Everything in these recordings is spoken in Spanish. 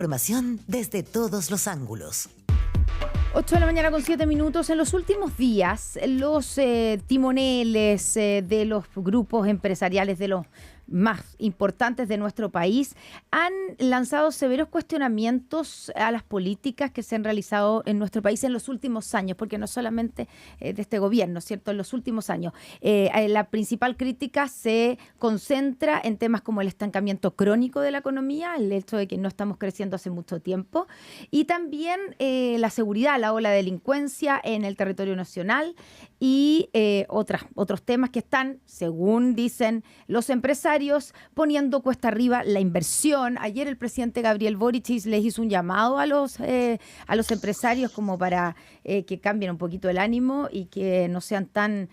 Información desde todos los ángulos. 8 de la mañana con 7 minutos. En los últimos días, los timoneles de los grupos empresariales de los más importantes de nuestro país han lanzado severos cuestionamientos a las políticas que se han realizado en nuestro país en los últimos años, porque no solamente de este gobierno, ¿cierto? En los últimos años. La principal crítica se concentra en temas como el estancamiento crónico de la economía, el hecho de que no estamos creciendo hace mucho tiempo, y también la seguridad, la ola de delincuencia en el territorio nacional y otros temas que están, según dicen los empresarios, poniendo cuesta arriba la inversión. Ayer el presidente Gabriel Boric les hizo un llamado a los empresarios como para que cambien un poquito el ánimo y que no sean tan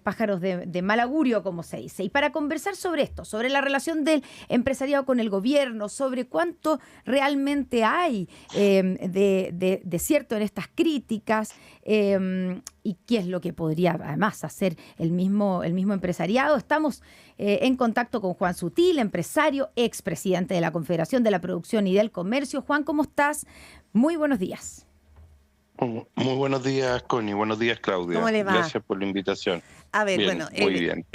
pájaros de mal augurio, como se dice. Y para conversar sobre esto, sobre la relación del empresariado con el gobierno, sobre cuánto realmente hay de cierto en estas críticas y qué es lo que podría además hacer el mismo empresariado, estamos en contacto con Juan Sutil, empresario, expresidente de la Confederación de la Producción y del Comercio. Juan, ¿cómo estás? Muy buenos días. Muy buenos días, Connie. Buenos días, Claudia. ¿Cómo le va? Gracias por la invitación. A ver, Bien, bueno, muy bien.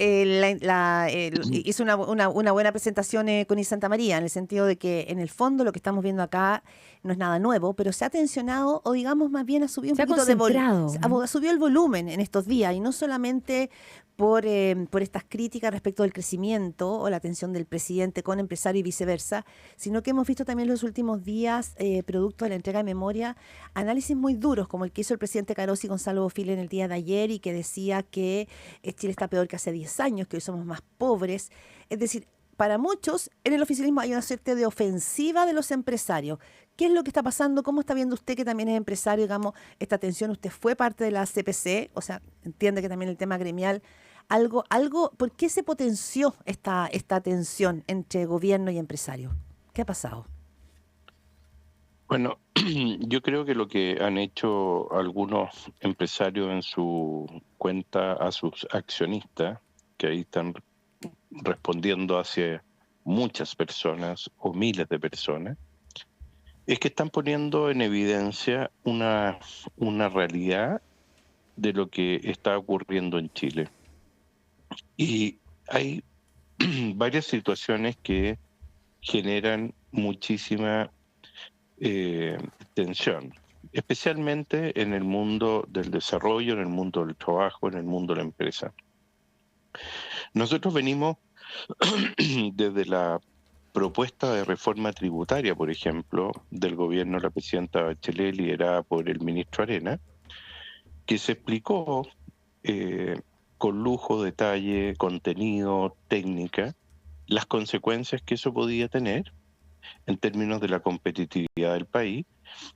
hizo una buena presentación Connie Santamaría, en el sentido de que en el fondo lo que estamos viendo acá no es nada nuevo, pero se ha tensionado, o digamos más bien ha subido un poquito de volumen. Subió el volumen en estos días, y no solamente por estas críticas respecto del crecimiento o la tensión del presidente con empresario y viceversa, sino que hemos visto también en los últimos días, producto de la entrega de memoria, análisis muy duros, como el que hizo el presidente Carosi Gonzalo Bofil en el día de ayer, y que decía que Chile está peor que hace 10 años, que hoy somos más pobres. Es decir, para muchos en el oficialismo hay una suerte de ofensiva de los empresarios. ¿Qué es lo que está pasando? ¿Cómo está viendo usted, que también es empresario, digamos, esta tensión? Usted fue parte de la CPC, o sea, entiende que también el tema gremial, ¿por qué se potenció esta tensión entre gobierno y empresario? ¿Qué ha pasado? Bueno, yo creo que lo que han hecho algunos empresarios en su cuenta a sus accionistas, que ahí están respondiendo hacia muchas personas o miles de personas, es que están poniendo en evidencia una realidad de lo que está ocurriendo en Chile. Y hay varias situaciones que generan muchísima tensión, especialmente en el mundo del desarrollo, en el mundo del trabajo, en el mundo de la empresa. Nosotros venimos desde la propuesta de reforma tributaria, por ejemplo, del gobierno de la presidenta Bachelet, liderada por el ministro Arena, que se explicó con lujo, detalle, contenido, técnica, las consecuencias que eso podía tener en términos de la competitividad del país,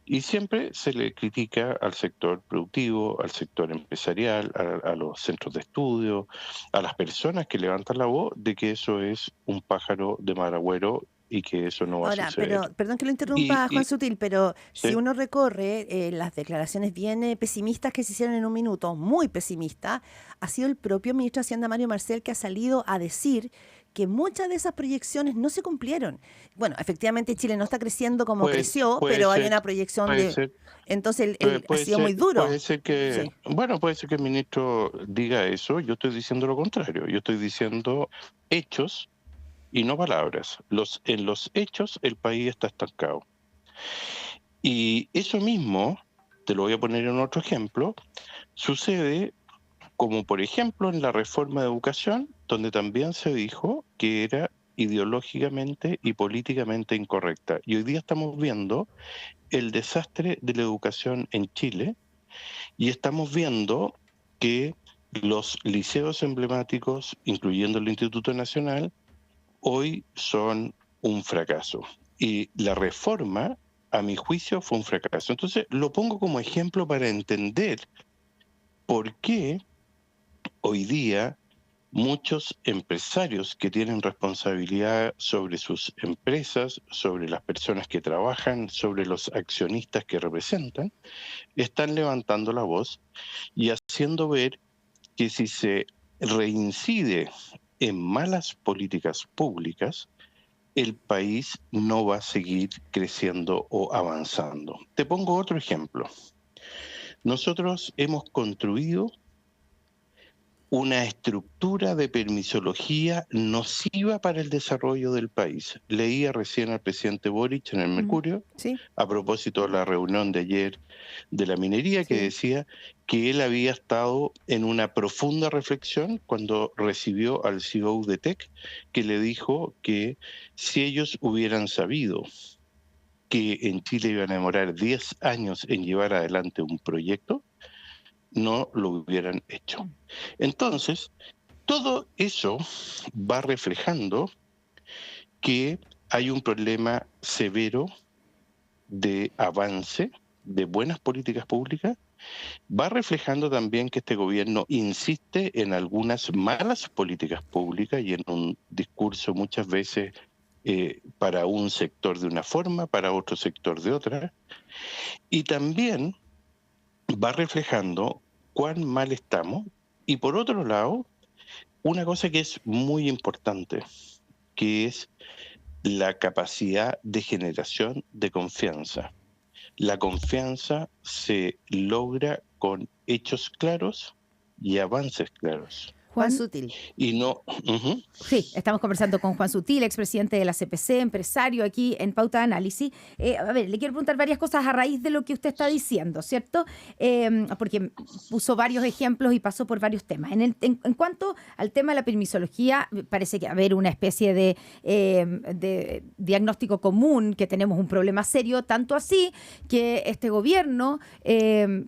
y siempre se le critica al sector productivo, al sector empresarial, a los centros de estudio, a las personas que levantan la voz de que eso es un pájaro de mal agüero y que eso no va a suceder. Pero, perdón que lo interrumpa, Juan Sutil, pero ¿sí? Si uno recorre las declaraciones bien pesimistas que se hicieron en un minuto, muy pesimistas, ha sido el propio ministro de Hacienda, Mario Marcel, que ha salido a decir que muchas de esas proyecciones no se cumplieron. Bueno, efectivamente Chile no está creciendo como creció, pero hay una proyección de... Entonces él ha sido muy duro. Puede ser que, puede ser que el ministro diga eso. Yo estoy diciendo lo contrario. Yo estoy diciendo hechos y no palabras. En los hechos el país está estancado. Y eso mismo, te lo voy a poner en otro ejemplo, sucede como por ejemplo en la reforma de educación, donde también se dijo que era ideológicamente y políticamente incorrecta. Y hoy día estamos viendo el desastre de la educación en Chile, y estamos viendo que los liceos emblemáticos, incluyendo el Instituto Nacional, hoy son un fracaso. Y la reforma, a mi juicio, fue un fracaso. Entonces, lo pongo como ejemplo para entender por qué hoy día muchos empresarios que tienen responsabilidad sobre sus empresas, sobre las personas que trabajan, sobre los accionistas que representan, están levantando la voz y haciendo ver que si se reincide en malas políticas públicas, el país no va a seguir creciendo o avanzando. Te pongo otro ejemplo. Nosotros hemos construido una estructura de permisología nociva para el desarrollo del país. Leía recién al presidente Boric en el Mercurio, Sí. a propósito de la reunión de ayer de la minería, que decía que él había estado en una profunda reflexión cuando recibió al CEO de TEC, que le dijo que si ellos hubieran sabido que en Chile iban a demorar 10 años en llevar adelante un proyecto, no lo hubieran hecho. Entonces, todo eso va reflejando que hay un problema severo de avance, de buenas políticas públicas. Va reflejando también que este gobierno insiste en algunas malas políticas públicas y en un discurso muchas veces para un sector de una forma, para otro sector de otra. Y también va reflejando cuán mal estamos. Y por otro lado, una cosa que es muy importante, que es la capacidad de generación de confianza. La confianza se logra con hechos claros y avances claros. Juan Sutil. Y no... Sí, estamos conversando con Juan Sutil, expresidente de la CPC, empresario aquí en Pauta de Análisis. A ver, le quiero preguntar varias cosas a raíz de lo que usted está diciendo, ¿cierto? Porque puso varios ejemplos y pasó por varios temas. En cuanto al tema de la permisología, parece que haber una especie de diagnóstico común, que tenemos un problema serio, tanto así que este gobierno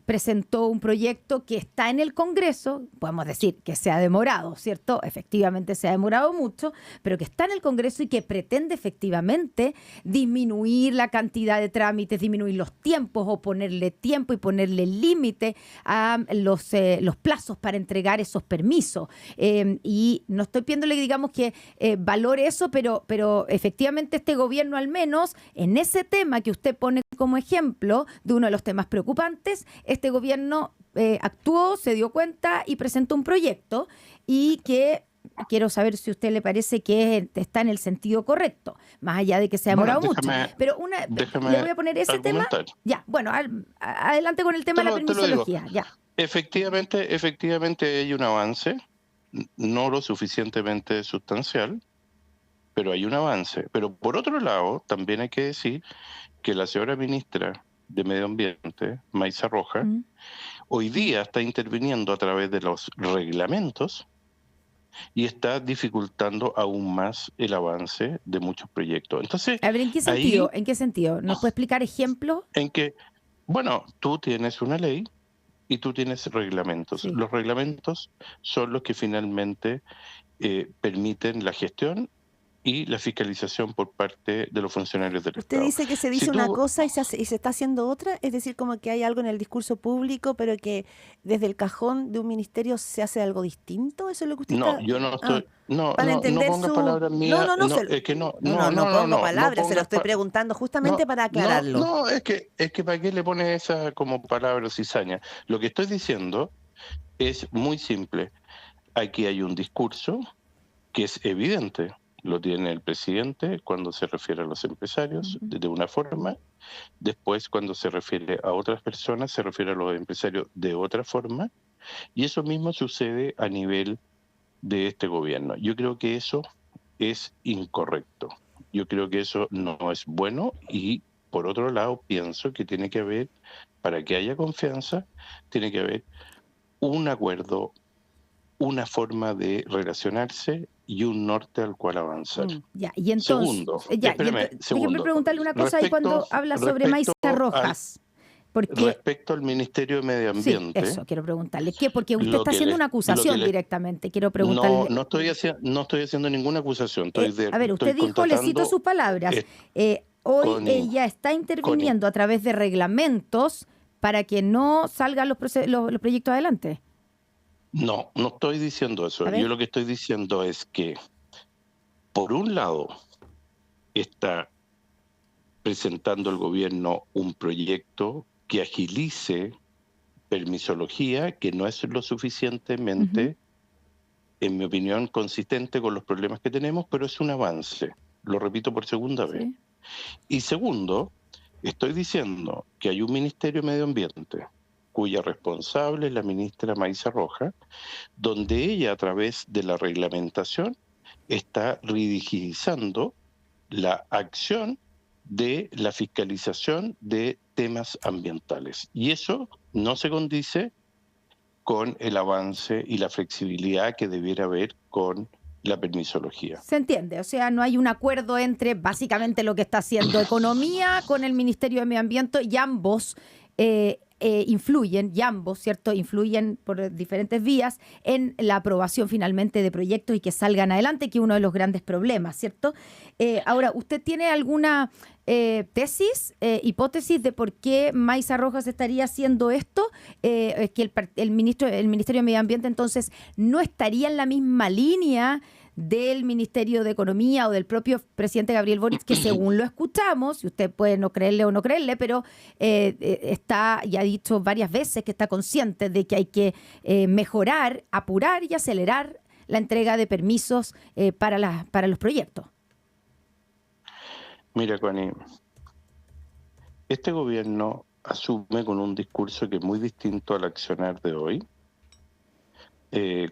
presentó un proyecto que está en el Congreso, podemos decir que se ha demorado, ¿cierto? Efectivamente se ha demorado mucho, pero que está en el Congreso y que pretende efectivamente disminuir la cantidad de trámites, disminuir los tiempos o ponerle tiempo y ponerle límite a los plazos para entregar esos permisos. Y no estoy pidiéndole, digamos, que valore eso, pero efectivamente este gobierno, al menos en ese tema que usted pone como ejemplo de uno de los temas preocupantes, este gobierno actuó, se dio cuenta y presentó un proyecto, y que quiero saber si a usted le parece que está en el sentido correcto, más allá de que se ha demorado mucho. Pero le voy a poner ese argumentar. tema. Ya, bueno, adelante con el tema de la permisología. Ya. Efectivamente hay un avance, no lo suficientemente sustancial, pero hay un avance. Pero por otro lado, también hay que decir que la señora ministra de Medio Ambiente, Maisa Roja, hoy día está interviniendo a través de los reglamentos y está dificultando aún más el avance de muchos proyectos. Entonces, a ver, ¿en qué sentido? ¿En qué sentido? ¿Nos puede explicar ejemplos? En que, bueno, tú tienes una ley y tú tienes reglamentos. Sí. Los reglamentos son los que finalmente permiten la gestión y la fiscalización por parte de los funcionarios del Usted Estado. dice que se dice una cosa y se está haciendo otra, es decir, como que hay algo en el discurso público, pero que desde el cajón de un ministerio se hace algo distinto. ¿Eso es lo que usted está...? No, yo no estoy... No ponga palabras mías. No pongo palabras, se lo estoy preguntando justamente para aclararlo. No, es que ¿para qué le pone esa como palabra cizaña? Lo que estoy diciendo es muy simple. Aquí hay un discurso que es evidente. Lo tiene el presidente cuando se refiere a los empresarios de una forma, después cuando se refiere a otras personas se refiere a los empresarios de otra forma, y eso mismo sucede a nivel de este gobierno. Yo creo que eso es incorrecto, yo creo que eso no es bueno, y por otro lado pienso que tiene que haber, para que haya confianza, tiene que haber un acuerdo, una forma de relacionarse y un norte al cual avanzar. Ya, y entonces, segundo, déjeme preguntarle una cosa ahí cuando habla sobre Maisa Rojas. Respecto al Ministerio de Medio Ambiente. Sí, eso quiero preguntarle. ¿Qué? Porque usted está haciendo una acusación directamente. Quiero preguntarle. No estoy haciendo ninguna acusación. A ver, usted dijo, le cito sus palabras, hoy ella está interviniendo a través de reglamentos para que no salgan los proyectos adelante. No estoy diciendo eso. Yo lo que estoy diciendo es que, por un lado, está presentando el gobierno un proyecto que agilice permisología, que no es lo suficientemente, en mi opinión, consistente con los problemas que tenemos, pero es un avance. Lo repito por segunda vez. Sí. Y segundo, estoy diciendo que hay un Ministerio de Medio Ambiente cuya responsable es la ministra Maísa Roja, donde ella a través de la reglamentación está rigidizando la acción de la fiscalización de temas ambientales. Y eso no se condice con el avance y la flexibilidad que debiera haber con la permisología. Se entiende, o sea, no hay un acuerdo entre básicamente lo que está haciendo Economía con el Ministerio de Medio Ambiente y ambos influyen, y ambos, ¿cierto? Influyen por diferentes vías en la aprobación finalmente de proyectos y que salgan adelante, que es uno de los grandes problemas, ¿cierto? Ahora, ¿usted tiene alguna tesis, hipótesis de por qué Maísa Rojas estaría haciendo esto? Que el Ministerio de Medio Ambiente entonces no estaría en la misma línea del Ministerio de Economía o del propio presidente Gabriel Boric, que según lo escuchamos, y usted puede no creerle o no creerle, pero está, y ha dicho varias veces que está consciente de que hay que mejorar, apurar y acelerar la entrega de permisos para los proyectos. Mira, Connie, este gobierno asume con un discurso que es muy distinto al accionar de hoy,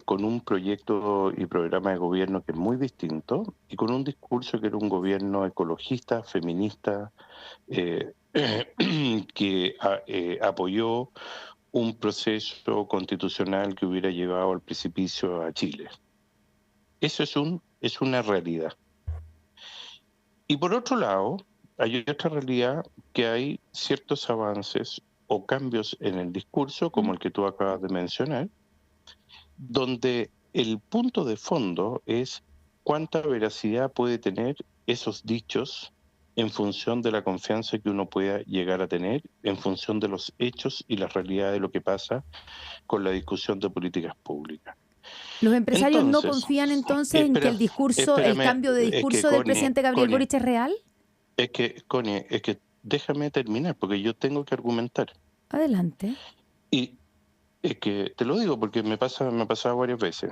con un proyecto y programa de gobierno que es muy distinto y con un discurso que era un gobierno ecologista, feminista, que apoyó un proceso constitucional que hubiera llevado al precipicio a Chile. Eso es una realidad. Y por otro lado, hay otra realidad, que hay ciertos avances o cambios en el discurso, como el que tú acabas de mencionar, donde el punto de fondo es cuánta veracidad puede tener esos dichos en función de la confianza que uno pueda llegar a tener, en función de los hechos y la realidad de lo que pasa con la discusión de políticas públicas. ¿Los empresarios no confían entonces en que el discurso, el cambio de discurso del presidente Gabriel Boric es real? Connie, déjame terminar, porque yo tengo que argumentar. Adelante. Y es que te lo digo porque me ha pasado varias veces.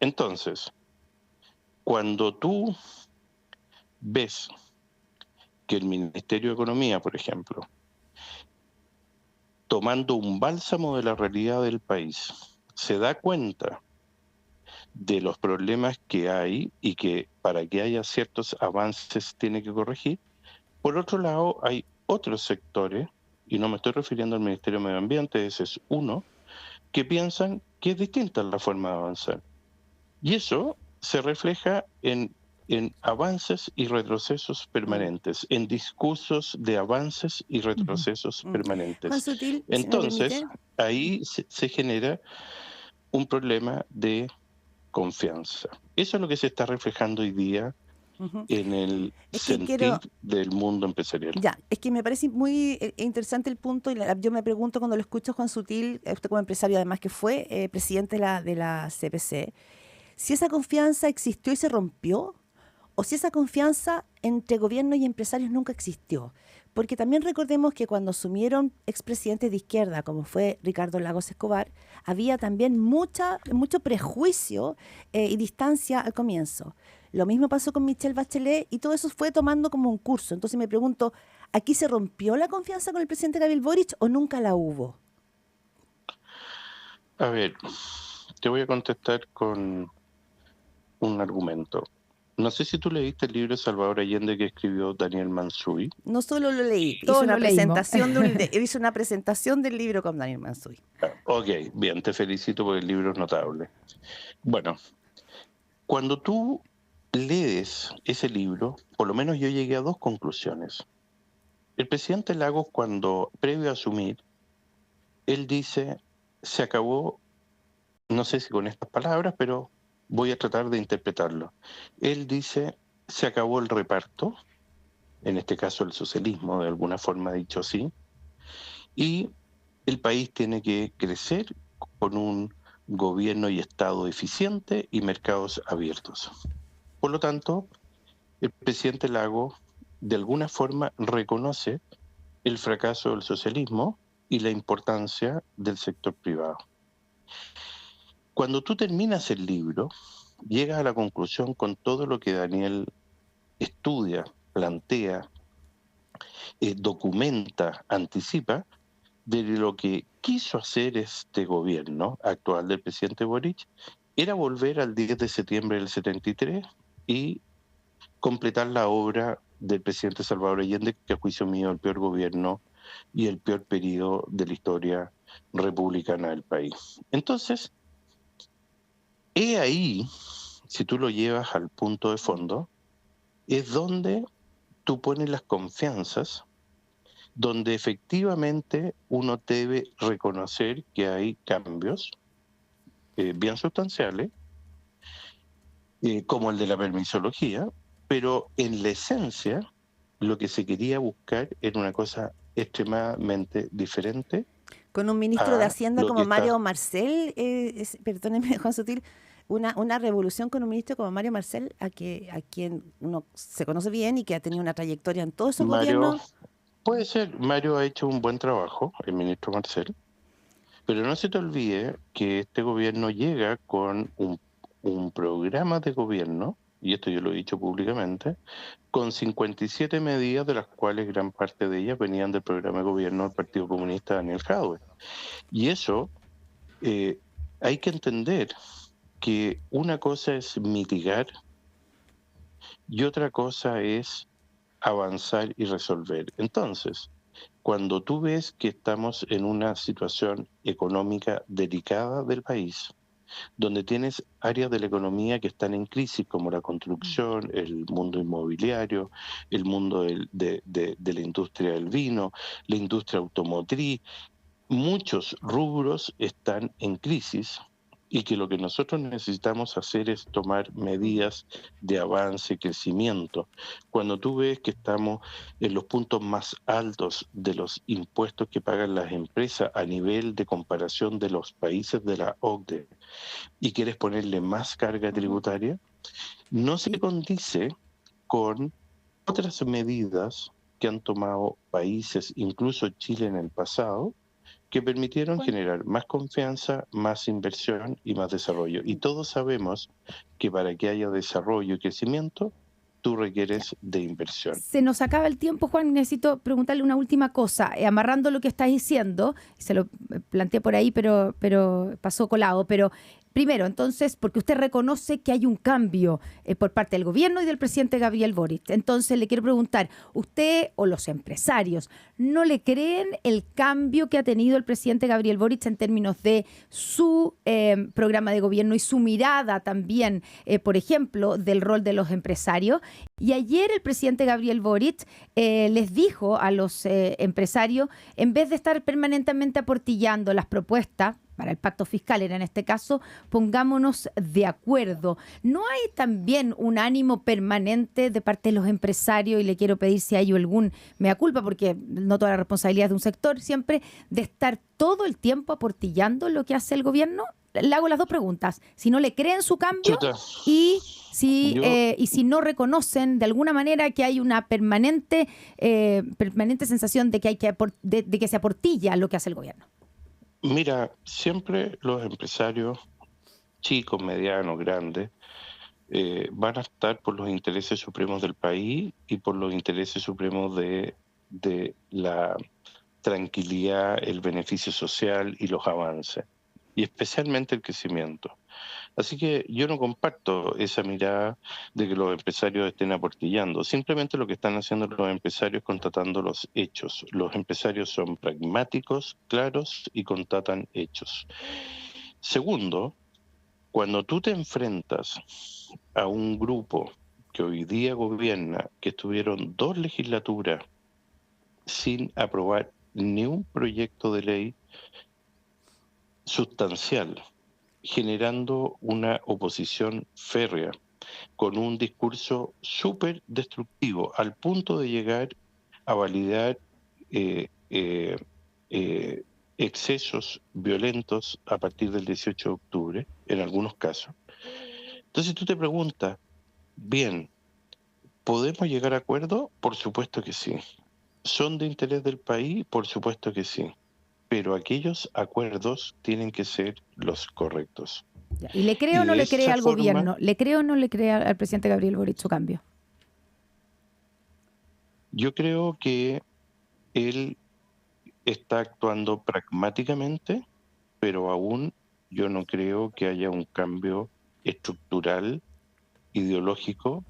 Entonces, cuando tú ves que el Ministerio de Economía, por ejemplo, tomando un bálsamo de la realidad del país, se da cuenta de los problemas que hay y que para que haya ciertos avances tiene que corregir. Por otro lado, hay otros sectores, y no me estoy refiriendo al Ministerio de Medio Ambiente, ese es uno, que piensan que es distinta la forma de avanzar. Y eso se refleja en avances y retrocesos permanentes, en discursos de avances y retrocesos permanentes. Más sutil, entonces, si me permite. ahí se genera un problema de confianza. Eso es lo que se está reflejando hoy día en el sentir del mundo empresarial. Ya, es que me parece muy interesante el punto, y yo me pregunto cuando lo escucho, Juan Sutil, usted como empresario además que fue presidente de la CPC, si esa confianza existió y se rompió, o si esa confianza entre gobierno y empresarios nunca existió. Porque también recordemos que cuando asumieron expresidentes de izquierda, como fue Ricardo Lagos Escobar, había también mucho prejuicio y distancia al comienzo. Lo mismo pasó con Michelle Bachelet y todo eso fue tomando como un curso. Entonces me pregunto, ¿aquí se rompió la confianza con el presidente Gabriel Boric o nunca la hubo? A ver, te voy a contestar con un argumento. No sé si tú leíste el libro de Salvador Allende que escribió Daniel Mansuy. No solo lo leí, hice una presentación del libro con Daniel Mansuy. Ok, bien, te felicito porque el libro es notable. Bueno, cuando tú lees ese libro, por lo menos yo llegué a dos conclusiones. El presidente Lagos, cuando previo a asumir, él dice, se acabó, no sé si con estas palabras, pero voy a tratar de interpretarlo. Él dice, se acabó el reparto, en este caso el socialismo, de alguna forma dicho así, y el país tiene que crecer con un gobierno y Estado eficiente y mercados abiertos. Por lo tanto, el presidente Lagos de alguna forma reconoce el fracaso del socialismo y la importancia del sector privado. Cuando tú terminas el libro, llegas a la conclusión con todo lo que Daniel estudia, plantea, documenta, anticipa de lo que quiso hacer este gobierno actual del presidente Boric, era volver al 10 de septiembre del 73 y completar la obra del presidente Salvador Allende, que a juicio mío el peor gobierno y el peor periodo de la historia republicana del país. Entonces, he ahí, si tú lo llevas al punto de fondo, es donde tú pones las confianzas, donde efectivamente uno debe reconocer que hay cambios bien sustanciales, como el de la permisología, pero en la esencia lo que se quería buscar era una cosa extremadamente diferente. Con un ministro de Hacienda como Mario Marcel, perdóneme, Juan Sutil, una revolución con un ministro como Mario Marcel, a quien uno se conoce bien y que ha tenido una trayectoria en todos esos gobiernos. Puede ser, Mario ha hecho un buen trabajo, el ministro Marcel, pero no se te olvide que este gobierno llega con un programa de gobierno, y esto yo lo he dicho públicamente, con 57 medidas, de las cuales gran parte de ellas venían del programa de gobierno del Partido Comunista de Daniel Jadwe. Y eso hay que entender que una cosa es mitigar y otra cosa es avanzar y resolver. Entonces, cuando tú ves que estamos en una situación económica delicada del país, donde tienes áreas de la economía que están en crisis, como la construcción, el mundo inmobiliario, el mundo de la industria del vino, la industria automotriz, muchos rubros están en crisis, y que lo que nosotros necesitamos hacer es tomar medidas de avance y crecimiento. Cuando tú ves que estamos en los puntos más altos de los impuestos que pagan las empresas a nivel de comparación de los países de la OCDE, y quieres ponerle más carga tributaria, no se condice con otras medidas que han tomado países, incluso Chile en el pasado, que permitieron generar más confianza, más inversión y más desarrollo. Y todos sabemos que para que haya desarrollo y crecimiento, tú requieres de inversión. Se nos acaba el tiempo, Juan. Necesito preguntarle una última cosa. Amarrando lo que estás diciendo, se lo planteé por ahí, pero pasó colado. Pero primero, entonces, porque usted reconoce que hay un cambio por parte del gobierno y del presidente Gabriel Boric. Entonces, le quiero preguntar, ¿usted o los empresarios no le creen el cambio que ha tenido el presidente Gabriel Boric en términos de su programa de gobierno y su mirada también, por ejemplo, del rol de los empresarios? Y ayer el presidente Gabriel Boric les dijo a los empresarios, en vez de estar permanentemente aportillando las propuestas para el pacto fiscal, era en este caso, pongámonos de acuerdo. ¿No hay también un ánimo permanente de parte de los empresarios? Y le quiero pedir si hay algún mea culpa, porque no toda la responsabilidad es de un sector, siempre de estar todo el tiempo aportillando lo que hace el gobierno. Le hago las dos preguntas. Si no le creen su cambio y si no reconocen de alguna manera que hay una permanente sensación de que de que se aportilla lo que hace el gobierno. Mira, siempre los empresarios, chicos, medianos, grandes, van a estar por los intereses supremos del país y por los intereses supremos de la tranquilidad, el beneficio social y los avances, y especialmente el crecimiento. Así que yo no comparto esa mirada de que los empresarios estén aportillando. Simplemente lo que están haciendo los empresarios es constatando los hechos. Los empresarios son pragmáticos, claros y constatan hechos. Segundo, cuando tú te enfrentas a un grupo que hoy día gobierna, que estuvieron 2 legislaturas sin aprobar ni un proyecto de ley sustancial, generando una oposición férrea, con un discurso súper destructivo, al punto de llegar a validar excesos violentos a partir del 18 de octubre, en algunos casos. Entonces tú te preguntas, bien, ¿podemos llegar a acuerdo? Por supuesto que sí. ¿Son de interés del país? Por supuesto que sí. Pero aquellos acuerdos tienen que ser los correctos. ¿Y le cree o no le cree al gobierno? ¿Le cree o no le cree al presidente Gabriel Boric su cambio? Yo creo que él está actuando pragmáticamente, pero aún yo no creo que haya un cambio estructural, ideológico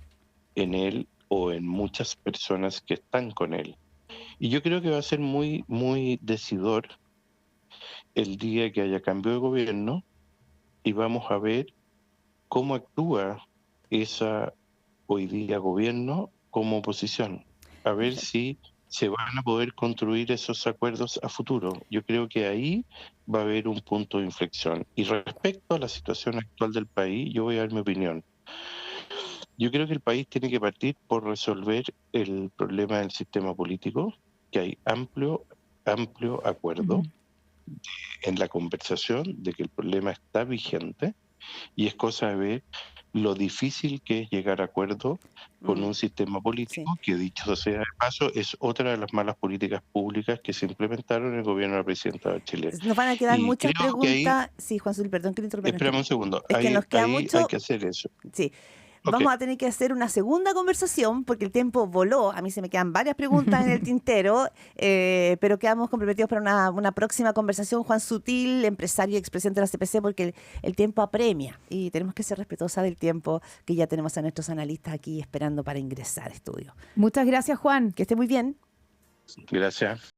en él o en muchas personas que están con él. Y yo creo que va a ser muy, muy decidor el día que haya cambio de gobierno y vamos a ver cómo actúa esa hoy día gobierno como oposición. A ver si se van a poder construir esos acuerdos a futuro. Yo creo que ahí va a haber un punto de inflexión. Y respecto a la situación actual del país, yo voy a dar mi opinión. Yo creo que el país tiene que partir por resolver el problema del sistema político, que hay amplio acuerdo en la conversación de que el problema está vigente y es cosa de ver lo difícil que es llegar a acuerdo con un sistema político que, dicho sea de paso, es otra de las malas políticas públicas que se implementaron en el gobierno de la presidenta Bachelet. Nos van a quedar Y muchas creo que ahí, preguntas. Sí, Juan Zuli, perdón que le interrumpa. espérame un segundo, Es que ahí, nos queda ahí mucho. hay que hacer eso. Sí. Ok. Vamos a tener que hacer una segunda conversación porque el tiempo voló. A mí se me quedan varias preguntas en el tintero, pero quedamos comprometidos para una próxima conversación. Juan Sutil, empresario y expresidente de la CPC, porque el tiempo apremia y tenemos que ser respetuosos del tiempo que ya tenemos a nuestros analistas aquí esperando para ingresar a estudio. Muchas gracias, Juan. Que esté muy bien. Gracias.